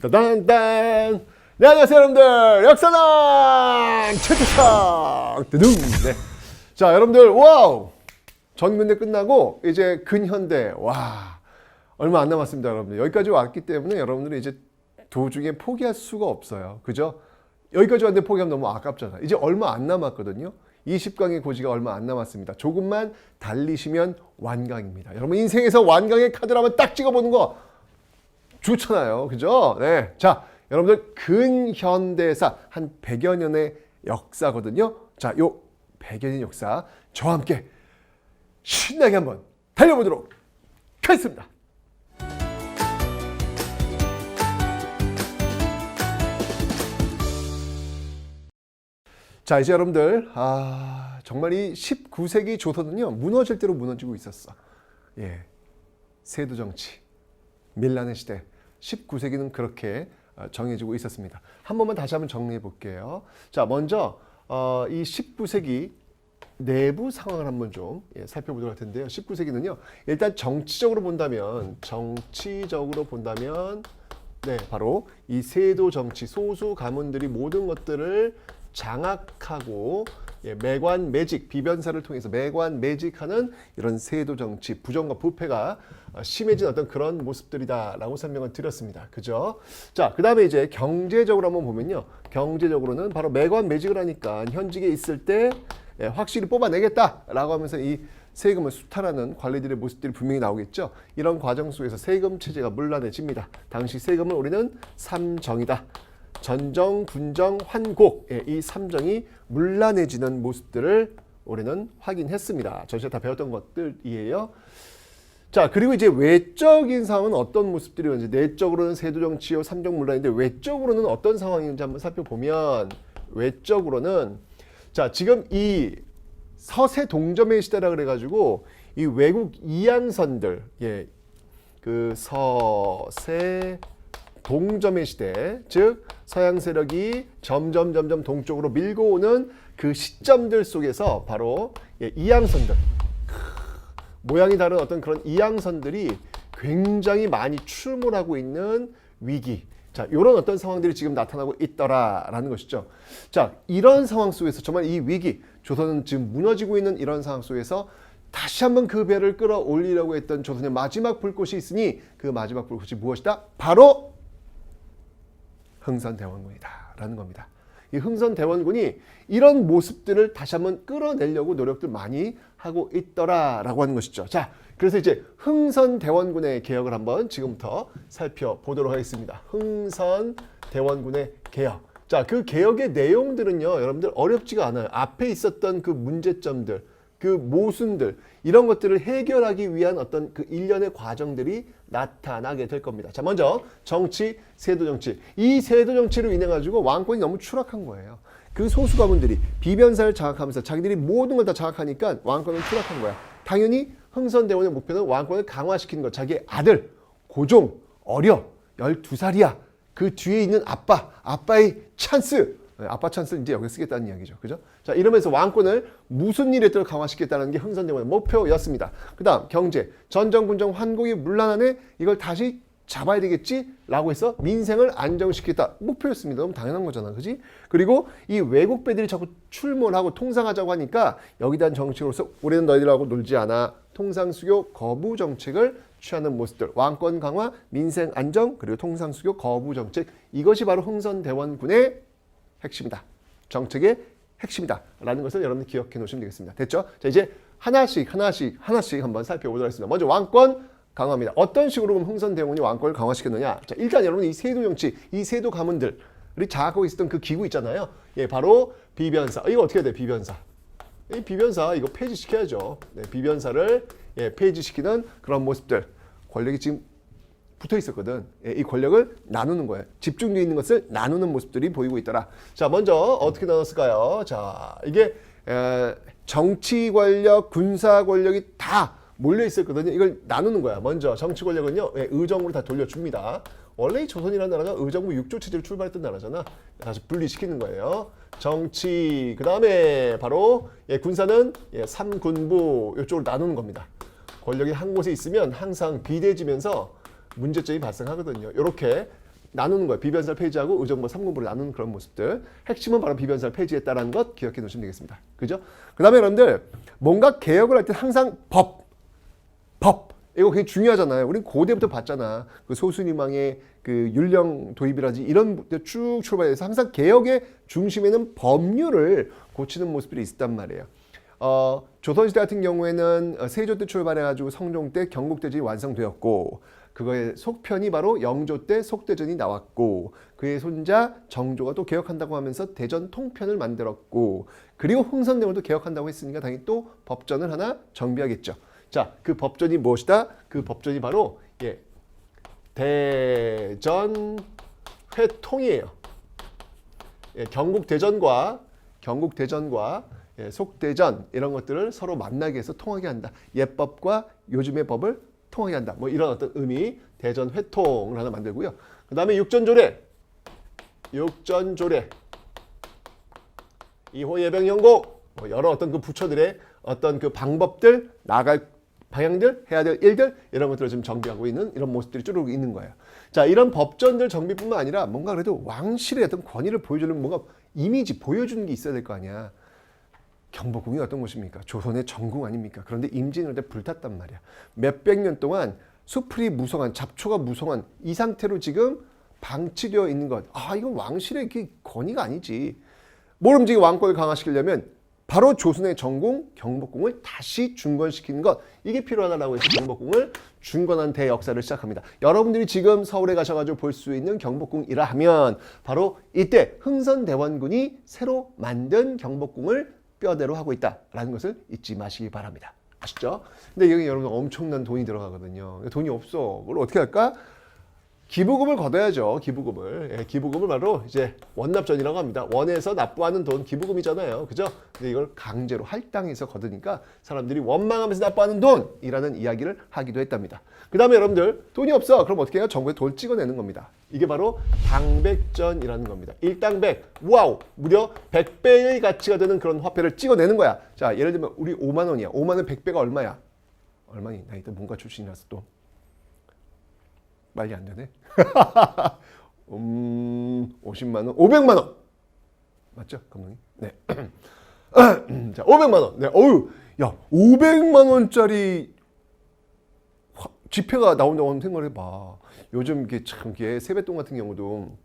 따단단. 네, 안녕하세요, 여러분들. 역사랑 최태창 드둥. 네. 자, 여러분들, 와우. 전근대 끝나고 이제 근현대. 와, 얼마 안 남았습니다, 여러분들. 여기까지 왔기 때문에 여러분들이 이제 도중에 포기할 수가 없어요. 그죠? 여기까지 왔는데 포기하면 너무 아깝잖아. 이제 얼마 안 남았거든요. 20강의 고지가 얼마 안 남았습니다. 조금만 달리시면 완강입니다. 여러분 인생에서 완강의 카드를 한번 딱 찍어보는 거 좋잖아요. 그죠? 네. 자, 여러분들 근현대사 한 100여 년의 역사거든요. 자, 요 100여 년 역사 저와 함께 신나게 한번 달려보도록 하겠습니다. 자, 이제 여러분들 정말 이 19세기 조선은요 무너질 대로 무너지고 있었어. 예, 세도 정치, 밀란의 시대, 19세기는 그렇게 정해지고 있었습니다. 한 번만 다시 한번 정리해 볼게요. 자, 먼저 이 19세기 내부 상황을 한번 좀 살펴보도록 할 텐데요. 19세기는요 일단 정치적으로 본다면 네, 바로 이 세도 정치, 소수 가문들이 모든 것들을 장악하고 매관 매직, 비변사를 통해서 매관 매직하는 이런 세도 정치, 부정과 부패가 심해진 어떤 그런 모습들이다라고 설명을 드렸습니다. 그죠? 자, 그 다음에 이제 경제적으로 한번 보면요. 경제적으로는 바로 매관 매직을 하니까 현직에 있을 때 확실히 뽑아내겠다라고 하면서 이 세금을 수탈하는 관리들의 모습들이 분명히 나오겠죠. 이런 과정 속에서 세금 체제가 문란해집니다. 당시 세금을 우리는 삼정이다. 전정, 군정, 환곡, 이 삼정이 문란해지는 모습들을 우리는 확인했습니다. 전시에 다 배웠던 것들이에요. 자, 그리고 이제 외적인 상황은 어떤 모습들이었는지, 내적으로는 세도정치요, 삼정문란인데 외적으로는 어떤 상황인지 한번 살펴보면, 외적으로는 자, 지금 이 서세 동점의 시대라 그래가지고 이 외국 이양선들, 그 서세 동점의 시대, 즉 서양 세력이 점점 동쪽으로 밀고 오는 그 시점들 속에서 바로 이양선들, 모양이 다른 어떤 그런 이양선들이 굉장히 많이 출몰하고 있는 위기. 자, 이런 어떤 상황들이 지금 나타나고 있더라라는 것이죠. 자, 이런 상황 속에서 정말 이 위기, 조선은 지금 무너지고 있는 이런 상황 속에서 다시 한번 그 배를 끌어올리려고 했던 조선의 마지막 불꽃이 있으니 그 마지막 불꽃이 무엇이다? 바로 흥선대원군이다라는 겁니다. 이 흥선대원군이 이런 모습들을 다시 한번 끌어내려고 노력들 많이 하고 있더라라고 하는 것이죠. 자, 그래서 이제 흥선대원군의 개혁을 한번 지금부터 살펴보도록 하겠습니다. 흥선대원군의 개혁. 자, 그 개혁의 내용들은요, 여러분들 어렵지가 않아요. 앞에 있었던 그 문제점들, 그 모순들, 이런 것들을 해결하기 위한 어떤 그 일련의 과정들이 나타나게 될 겁니다. 자, 먼저 정치, 세도 정치. 이 세도 정치로 인해 가지고 왕권이 너무 추락한 거예요. 그 소수 가문들이 비변사를 장악하면서 자기들이 모든 걸 다 장악하니까 왕권은 추락한 거야. 당연히 흥선대원의 목표는 왕권을 강화시키는 것. 자기의 아들, 고종, 어려, 12살이야. 그 뒤에 있는 아빠의 찬스. 아빠 찬스를 이제 여기 쓰겠다는 이야기죠. 그죠? 자, 이러면서 왕권을 무슨 일에 또 강화시키겠다는 게 흥선대원의 목표였습니다. 그 다음 경제, 전정, 군정, 환곡이 문란하네. 이걸 다시 잡아야 되겠지? 라고 해서 민생을 안정시키겠다. 목표였습니다. 너무 당연한 거잖아. 그지? 그리고 이 외국배들이 자꾸 출몰하고 통상하자고 하니까 여기에 대한 정책으로서 우리는 너희들하고 놀지 않아. 통상수교 거부 정책을 취하는 모습들. 왕권 강화, 민생 안정, 그리고 통상수교 거부 정책. 이것이 바로 흥선대원군의 핵심이다. 정책의 핵심이다. 라는 것을 여러분들 기억해 놓으시면 되겠습니다. 됐죠? 자, 이제 하나씩 한번 살펴보도록 하겠습니다. 먼저 왕권 강화입니다. 어떤 식으로 그럼 흥선대원군이 왕권을 강화시켰느냐? 자, 일단 여러분 이 세도 정치, 이 세도 가문들이 장악하고 있었던 그 기구 있잖아요. 바로 비변사. 이거 어떻게 해야 돼? 비변사. 이 비변사 이거 폐지시켜야죠. 네, 비변사를 폐지시키는 그런 모습들. 권력이 지금 붙어 있었거든. 이 권력을 나누는 거예요. 집중되어 있는 것을 나누는 모습들이 보이고 있더라. 자, 먼저 어떻게 나눴을까요? 자, 이게 정치 권력, 군사 권력이 다 몰려 있었거든요. 이걸 나누는 거야. 먼저 정치 권력은요, 의정부로 다 돌려줍니다. 원래 이 조선이라는 나라가 의정부 6조 체제로 출발했던 나라잖아. 다시 분리시키는 거예요. 정치, 그 다음에 바로 군사는 삼군부 이쪽으로 나누는 겁니다. 권력이 한 곳에 있으면 항상 비대해지면서 문제점이 발생하거든요. 이렇게 나누는 거예요. 비변사를 폐지하고 의정부 3군부를 나누는 그런 모습들. 핵심은 바로 비변사를 폐지했다는 것 기억해 놓으시면 되겠습니다. 그죠? 그 다음에 여러분들 뭔가 개혁을 할 때 항상 법 이거 굉장히 중요하잖아요. 우린 고대부터 봤잖아. 그 소수님왕의 그 율령 도입이라든지 이런 쭉 출발해서 항상 개혁의 중심에는 법률을 고치는 모습들이 있었단 말이에요. 조선시대 같은 경우에는 세조 때 출발해가지고 성종 때 경국대전이 완성되었고 그거의 속편이 바로 영조 때 속대전이 나왔고 그의 손자 정조가 또 개혁한다고 하면서 대전 통편을 만들었고 그리고 흥선대원도 개혁한다고 했으니까 당연히 또 법전을 하나 정비하겠죠. 자, 그 법전이 무엇이다? 그 법전이 바로 대전회통이에요. 경국대전과 속대전 이런 것들을 서로 만나게 해서 통하게 한다. 옛법과 요즘의 법을 통하게 한다. 뭐 이런 어떤 의미 대전회통을 하나 만들고요. 그 다음에 육전조례 이호예병연공 뭐 여러 어떤 그 부처들의 어떤 그 방법들 나아갈 방향들, 해야 될 일들 이런 것들을 지금 정비하고 있는 이런 모습들이 쭈르륵 있는 거예요. 자, 이런 법전들 정비뿐만 아니라 뭔가 그래도 왕실의 어떤 권위를 보여주는 뭔가 이미지 보여주는 게 있어야 될 거 아니야. 경복궁이 어떤 곳입니까? 조선의 정궁 아닙니까? 그런데 임진왜란 때 불탔단 말이야. 몇백 년 동안 수풀이 무성한, 잡초가 무성한 이 상태로 지금 방치되어 있는 것. 이건 왕실의 그 권위가 아니지. 뭘 움직이고 왕권을 강화시키려면 바로 조선의 정궁 경복궁을 다시 중건시키는 것 이게 필요하다라고 해서 경복궁을 중건한 대역사를 시작합니다. 여러분들이 지금 서울에 가셔가지고 볼 수 있는 경복궁이라 하면 바로 이때 흥선대원군이 새로 만든 경복궁을 뼈대로 하고 있다라는 것을 잊지 마시기 바랍니다. 아시죠? 근데 여기 여러분 엄청난 돈이 들어가거든요. 돈이 없어. 그걸 어떻게 할까? 기부금을 걷어야죠. 기부금을 바로 이제 원납전이라고 합니다. 원에서 납부하는 돈 기부금이잖아요. 그죠? 근데 이걸 강제로 할당해서 걷으니까 사람들이 원망하면서 납부하는 돈이라는 이야기를 하기도 했답니다. 그 다음에 여러분들 돈이 없어. 그럼 어떻게 해요? 정부에 돈 찍어내는 겁니다. 이게 바로 당백전이라는 겁니다. 일당백. 와우. 무려 100배의 가치가 되는 그런 화폐를 찍어내는 거야. 자, 예를 들면 우리 5만 원이야. 5만 원 100배가 얼마야? 얼마니? 나 이때 문과 출신이라서 또. 말이 안 되네. 50만 원, 500만 원. 맞죠, 감독님? 네. 자, 500만 원. 네. 야, 500만 원짜리 지폐가 나온다고 생각을 해봐. 요즘 이게 참 이게 세뱃돈 같은 경우도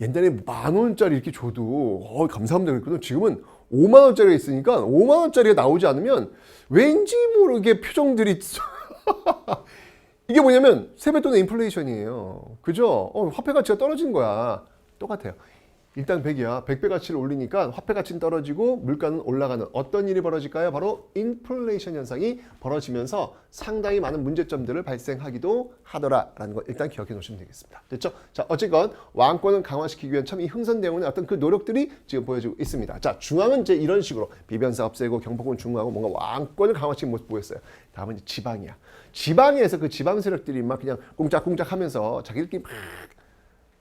옛날에 10,000원짜리 이렇게 줘도 감사합니다 그랬거든. 지금은 5만 원짜리가 있으니까 5만 원짜리가 나오지 않으면 왠지 모르게 표정들이 이게 뭐냐면 세뱃돈의 인플레이션이에요. 그죠? 화폐 가치가 떨어진 거야. 똑같아요. 일단 100이야. 100배 가치를 올리니까 화폐 가치는 떨어지고 물가는 올라가는 어떤 일이 벌어질까요? 바로 인플레이션 현상이 벌어지면서 상당히 많은 문제점들을 발생하기도 하더라라는 거 일단 기억해 놓으시면 되겠습니다. 됐죠? 자, 어쨌건 왕권을 강화시키기 위한 참 이 흥선대원의 어떤 그 노력들이 지금 보여지고 있습니다. 자, 중앙은 이제 이런 식으로 비변사 없애고 경복궁 중화하고 뭔가 왕권을 강화시킨 모습 보였어요. 다음은 이제 지방이야. 지방에서 그 지방 세력들이 막 그냥 꽁짝꽁짝 하면서 자기들끼리 막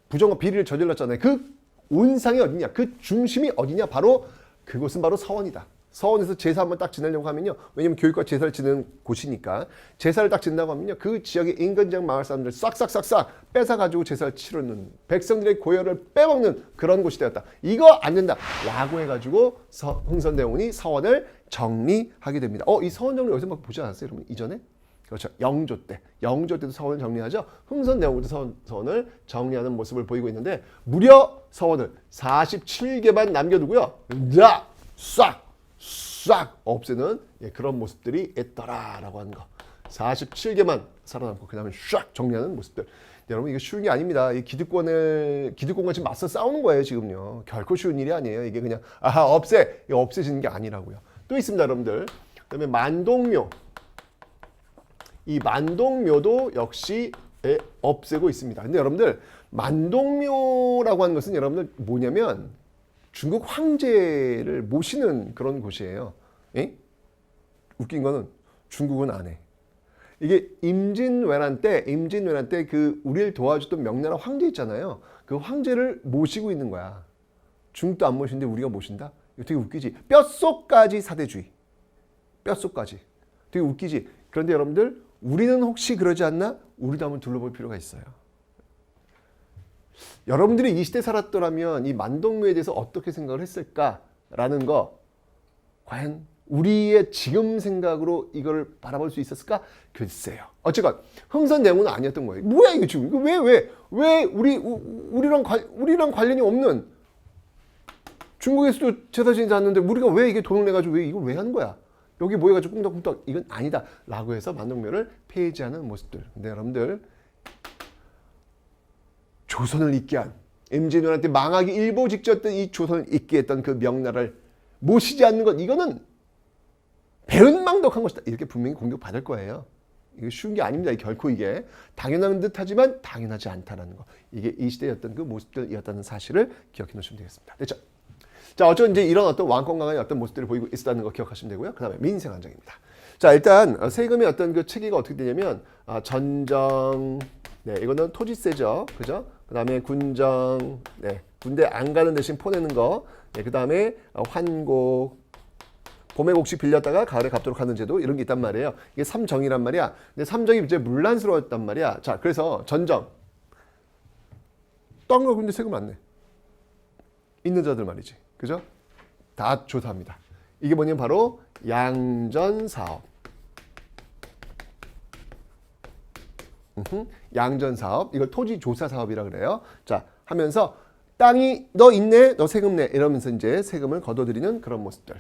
부정과 비리를 저질렀잖아요. 그 온상이 어디냐? 그 중심이 어디냐? 바로 그곳은 바로 서원이다. 서원에서 제사 한번 딱 지내려고 하면요. 왜냐면 교육과 제사를 지내는 곳이니까 제사를 딱 지낸다고 하면요. 그 지역의 인근지역 마을 사람들 싹싹싹싹 뺏어가지고 제사를 치르는 백성들의 고열을 빼먹는 그런 곳이 되었다. 이거 안 된다. 라고 해가지고 흥선대원군이 서원을 정리하게 됩니다. 이 서원 정리 어디서 막 보지 않았어요? 여러분 이전에? 그렇죠. 영조 때도 서원을 정리하죠. 흥선대원군도 서원을 정리하는 모습을 보이고 있는데 무려 서원을 47개만 남겨두고요. 싹 없애는 그런 모습들이 있더라라고 하는 거. 47개만 살아남고 그 다음에 싹 정리하는 모습들. 여러분 이게 쉬운 게 아닙니다. 이 기득권과 지금 맞서 싸우는 거예요 지금요. 결코 쉬운 일이 아니에요. 이게 그냥 이거 없애지는 게 아니라고요. 또 있습니다 여러분들. 그다음에 만동묘. 이 만동묘도 역시 없애고 있습니다. 근데 여러분들 만동묘라고 하는 것은 여러분들 뭐냐면 중국 황제를 모시는 그런 곳이에요. 웃긴 거는 중국은 안 해. 이게 임진왜란 때 그 우리를 도와줬던 명나라 황제 있잖아요. 그 황제를 모시고 있는 거야. 중국도 안 모시는데 우리가 모신다? 이거 되게 웃기지. 뼛속까지 사대주의. 뼛속까지. 되게 웃기지. 그런데 여러분들 우리는 혹시 그러지 않나? 우리도 한번 둘러볼 필요가 있어요. 여러분들이 이 시대 살았더라면 이 만동묘에 대해서 어떻게 생각을 했을까라는 거 과연 우리의 지금 생각으로 이걸 바라볼 수 있었을까? 글쎄요. 어쨌건 흥선대원군은 아니었던 거예요. 뭐야 이거 지금? 이거 왜 우리랑 관련이 없는 중국에서도 제사 지내지 않는데 우리가 왜 이게 돈을 내가지고 왜 이걸 왜 하는 거야? 여기 모여가지고 꿍덕꿍덕 이건 아니다 라고 해서 만동묘를 폐지하는 모습들. 근데 여러분들 조선을 잇게 한 임진왜란 때 망하기 일보 직전였던 이 조선을 잇게 했던 그 명나라를 모시지 않는 것 이거는 배은망덕한 것이다. 이렇게 분명히 공격받을 거예요. 이게 쉬운 게 아닙니다. 결코 이게 당연한 듯하지만 당연하지 않다는 거. 이게 이 시대였던 그 모습들이었다는 사실을 기억해 놓으시면 되겠습니다. 됐죠? 자, 어쩌면 이제 이런 어떤 왕권 강화의 어떤 모습들을 보이고 있었다는 거 기억하시면 되고요. 그 다음에 민생안정입니다. 자, 일단 세금의 어떤 그 체계가 어떻게 되냐면 전정, 네, 이거는 토지세죠, 그죠? 그 다음에 군정, 네, 군대 안 가는 대신 포내는 거, 네, 그 다음에 환곡, 봄에 곡식 빌렸다가 가을에 갚도록 하는 제도 이런 게 있단 말이에요. 이게 삼정이란 말이야. 근데 삼정이 이제 문란스러웠단 말이야. 자, 그래서 전정, 땅 가고 있는데 세금 안 내. 있는 자들 말이지. 그죠? 다 조사합니다. 이게 뭐냐면 바로 양전사업. 양전사업. 이걸 토지조사사업이라 그래요. 자, 하면서 땅이 너 있네, 너 세금 내 이러면서 이제 세금을 걷어들이는 그런 모습들.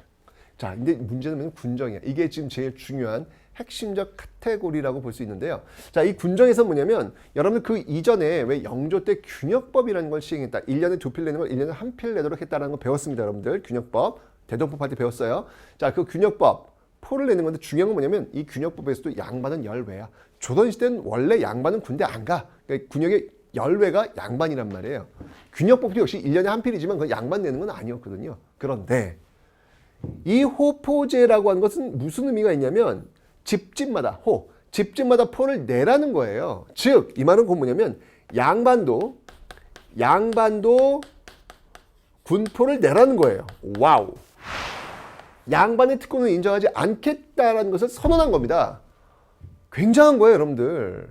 자, 근데 문제는 군정이야. 이게 지금 제일 중요한 핵심적 카테고리라고 볼 수 있는데요. 자, 이 군정에서 뭐냐면 여러분들 그 이전에 왜 영조 때 균역법이라는 걸 시행했다. 1년에 2필 내는 걸 1년에 1필 내도록 했다는 거 배웠습니다. 여러분들 균역법. 대동법할 때 배웠어요. 자, 그 균역법 포를 내는 건데 중요한 건 뭐냐면 이 균역법에서도 양반은 열외야. 조선시대는 원래 양반은 군대 안 가. 그러니까 군역의 열외가 양반이란 말이에요. 균역법도 역시 1년에 1필이지만 그 양반 내는 건 아니었거든요. 그런데 이 호포제라고 하는 것은 무슨 의미가 있냐면 집집마다 집집마다 포를 내라는 거예요. 즉 이 말은 곧 뭐냐면 양반도 군포를 내라는 거예요. 와우. 양반의 특권을 인정하지 않겠다라는 것을 선언한 겁니다. 굉장한 거예요, 여러분들.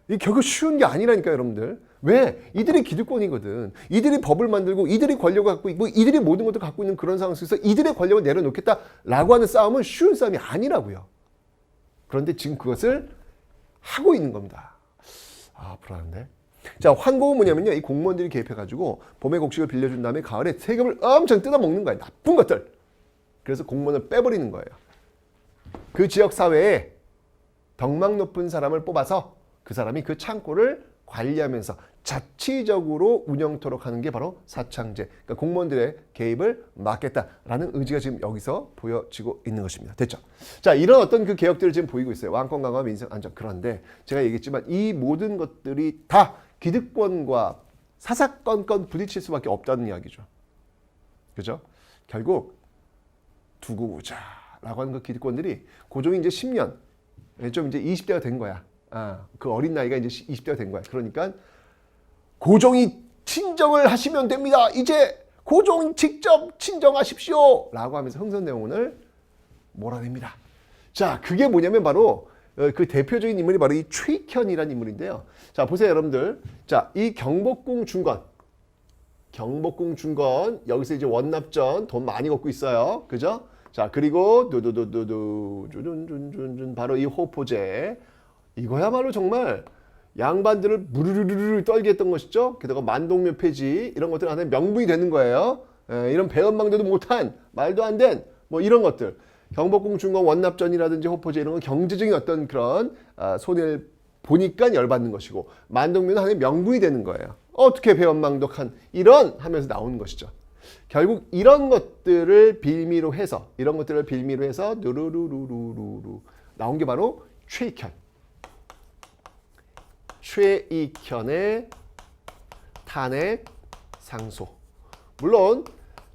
이게 결국 쉬운 게 아니라니까요, 여러분들. 왜? 이들이 기득권이거든. 이들이 법을 만들고 이들이 권력을 갖고 있고 이들이 모든 것을 갖고 있는 그런 상황 속에서 이들의 권력을 내려놓겠다라고 하는 싸움은 쉬운 싸움이 아니라고요. 그런데 지금 그것을 하고 있는 겁니다. 아, 불안한데. 자, 환곡은 뭐냐면요. 이 공무원들이 개입해가지고 봄에 곡식을 빌려준 다음에 가을에 세금을 엄청 뜯어먹는 거예요. 나쁜 것들. 그래서 공무원을 빼버리는 거예요. 그 지역 사회에 덕망 높은 사람을 뽑아서 그 사람이 그 창고를 관리하면서 자치적으로 운영토록 하는 게 바로 사창제. 그러니까 공무원들의 개입을 막겠다라는 의지가 지금 여기서 보여지고 있는 것입니다. 됐죠? 자, 이런 어떤 그 개혁들을 지금 보이고 있어요. 왕권 강화, 민생 안정. 그런데 제가 얘기했지만 이 모든 것들이 다 기득권과 사사건건 부딪힐 수밖에 없다는 이야기죠. 그죠? 결국 두고 보자라고 하는 그 기득권들이 고종이 이제 10년, 좀 이제 20대가 된 거야. 그 어린 나이가 이제 20대가 된 거야. 그러니까 고종이 친정을 하시면 됩니다. 이제 고종 직접 친정하십시오. 라고 하면서 흥선대원군을 몰아냅니다. 자, 그게 뭐냐면 바로 그 대표적인 인물이 바로 이 최익현이라는 인물인데요. 자, 보세요, 여러분들. 자, 이 경복궁 중건. 여기서 이제 원납전 돈 많이 걷고 있어요. 그죠? 자, 그리고 바로 이 호포제. 이거야말로 정말 양반들을 무르르르 떨게 했던 것이죠. 게다가 만동묘 폐지 이런 것들 하나의 명분이 되는 거예요. 이런 배은망대도 못한 말도 안 된 뭐 이런 것들. 경복궁 중건 원납전이라든지 호포제 이런 건 경제적인 어떤 그런 손해를 보니까 열받는 것이고 만동묘는 하나의 명분이 되는 거예요. 어떻게 배은망덕한 이런 하면서 나오는 것이죠. 결국 이런 것들을 빌미로 해서 누르르르르르 나온 게 바로 최익현의 탄핵 상소. 물론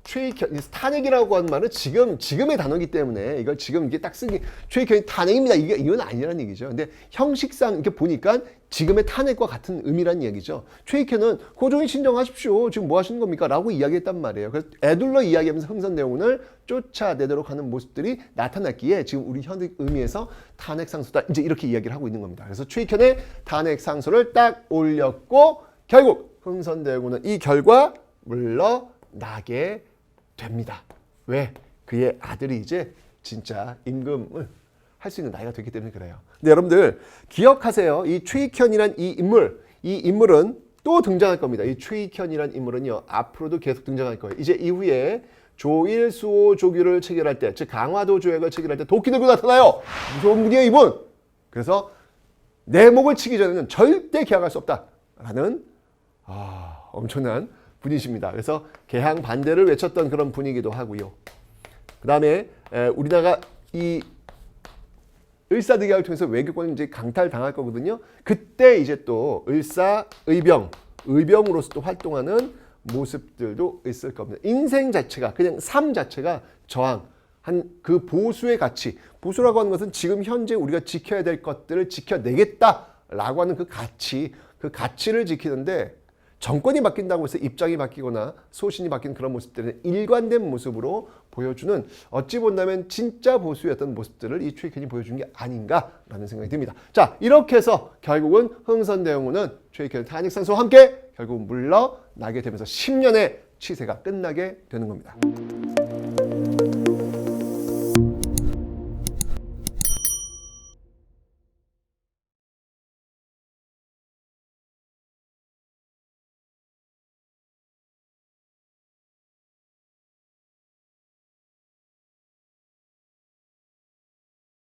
최익현 탄핵이라고 하는 말은 지금의 단어이기 때문에 이걸 지금 이게 딱 쓰기 최익현이 탄핵입니다. 이건 아니라는 얘기죠. 근데 형식상 이렇게 보니까 지금의 탄핵과 같은 의미라는 얘기죠. 최익현은 고종이 친정하십시오. 지금 뭐 하시는 겁니까? 라고 이야기했단 말이에요. 그래서 애둘러 이야기하면서 흥선대원군을 쫓아내도록 하는 모습들이 나타났기에 지금 우리 현 의미에서 탄핵 상소다. 이제 이렇게 이야기를 하고 있는 겁니다. 그래서 최익현의 탄핵 상소를 딱 올렸고 결국 흥선대원군은 이 결과 물러나게 됩니다. 왜? 그의 아들이 이제 진짜 임금을 할 수 있는 나이가 됐기 때문에 그래요. 근데 여러분들 기억하세요. 이 최익현이란 이 인물은 또 등장할 겁니다. 이 최익현이란 인물은요. 앞으로도 계속 등장할 거예요. 이제 이후에 조일, 수호, 조규를 체결할 때, 즉 강화도 조약을 체결할 때 도끼 들고 나타나요. 무서운 분이에요, 이분. 그래서 내 목을 치기 전에는 절대 개항할 수 없다라는 엄청난 분이십니다. 그래서 개항 반대를 외쳤던 그런 분이기도 하고요. 그 다음에 우리나라가 이 을사늑약을 통해서 외교권을 이제 강탈당할 거거든요. 그때 이제 또 의병으로서 또 활동하는 모습들도 있을 겁니다. 인생 자체가 그냥 삶 자체가 저항한 그 보수의 가치, 보수라고 하는 것은 지금 현재 우리가 지켜야 될 것들을 지켜내겠다라고 하는 그 가치를 지키는데 정권이 바뀐다고 해서 입장이 바뀌거나 소신이 바뀐 그런 모습들은 일관된 모습으로 보여주는 어찌 본다면 진짜 보수였던 모습들을 이 최익현이 보여준 게 아닌가라는 생각이 듭니다. 자, 이렇게 해서 결국은 흥선대원군은 최익현 탄핵상소와 함께 결국 물러나게 되면서 10년의 치세가 끝나게 되는 겁니다.